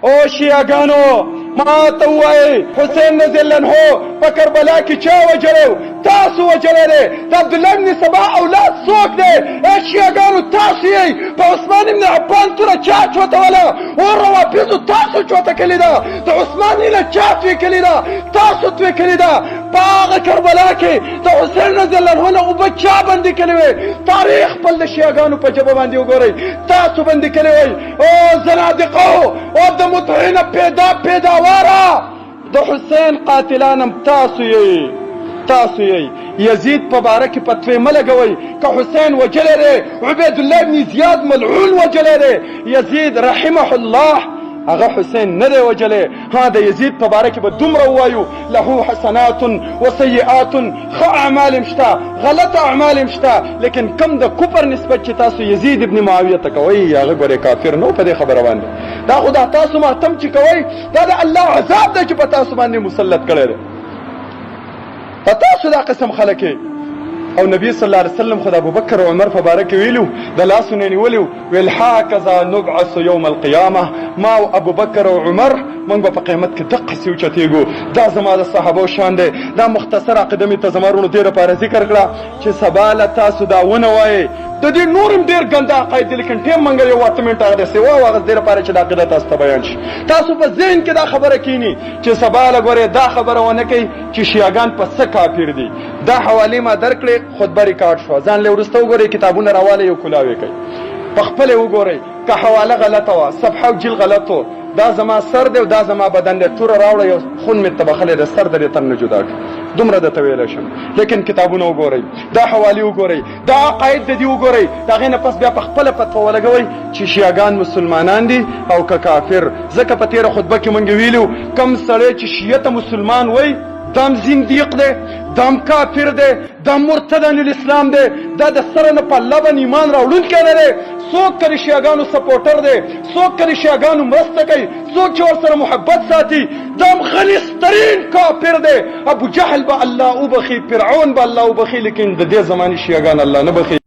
او شیعاګانو ما ته ووایئ حسین رضی الله عنه په کربلا کې چا وجلی تاسو وجلی دی د عبدالله بن سبا اولاد څوک دی ای شیعاګانو تاسو یئ په عثمان بن عفان توره چا چوتوله او روافظو تاسو چوته کلې ده د عثمان نه چا توی کلې ده تاسو توی کلې ده په هغه کربلا کې د حسین رضی الله عنه نه اوبه چا بندي کړې وې تاریخ خپل د شیعاګانو په ژبه باندې وګورئ تاسو بندي کړې وئ او زنادقو او د مطعنه پیداواره د حسین قاتلانم تاسو یئ یزید په باره کې فتوی مه لګوئ که حسین وجلی دی عبیدالله بن زیاد ملعون وجلی دی یزید رحمه الله هغه حسین نه دی وجلی ها د یزید په باره کې به دومره ووایو له حسنات و سیئات ښه اعمال هم شته غلط اعمال هم شته لیکن کم د کفر نسبت چې تاسو یزید ابن معاویه ته کوئ هغه ګورې کافر نه و په دې خبره باندې دا خو دا تاسو ماتم چې کوئ دا د الله عذاب دی چې په تاسو باندې مسلط کړی دی په تاسو دا قسم خلک او نبی صلی الله علیه وسلم خو د ابوبکر او عمر په باره کې ویلو د لاسونه نیولي ویل هکذا نبعث یوم القیامه ما او ابوبکر او عمر موږ به په قیامت کې دقسې اوچتېږو دا زما د صحابو شان دی دا مختصر عقیده مې ته زما وروڼو دې لپاره ذکر کړه چې سبا له تاسو دا ونه وایئ د دې نور هم ډېر ګنده عقاید دي لیکن ټیم موږ یو 8 منټه هغه داسې واغوست دې لپاره چې دا عقیده تاسو ته بیان شي تاسو په ذهن کې دا خبره کینی چې سبا له ګورې دا خبره ونه کوي چې شیعاګان په څه کافر دي دا حوالې ما درکړې خطبه ریکارډ شوه ځان له وروسته وګورئ کتابونه راواله یو کلاوې کوي په خپله وګورئ که حواله غلطه وه صفحه او جیل غلط و دا زما سر دی او دا زما بدن دی توره راوړه یو خون مې تبخلی د سر د دې تن نه جدا کړه دومره درته ویلی شم لیکن کتابونه وګورئ دا حوالې وګورئ دا عقاید د دې وګورئ د هغې نه پس بیا په خپله فتوا ولګوئ چې شیعاګان مسلمانان دي او که کافر ځکه په تېره خطبه کې مونږ ویلي کم سړی چې شیعه ته مسلمان وایي دام زندیق دی دام کافر دی دا مرتد عن الاسلام دی دا د سره نه په الله باندې ایمان راوړونکی نه دی څوک که د شیعاګانو سپورټر دی څوک که د شیعاګانو مرسته کوي څوک چې ورسره محبت ساتي دام خلیصترین کافر دی ابو جهل به الله وبخي فرعون به الله وبخي لیکن د دې زمانې شیعاګان الله نه بخي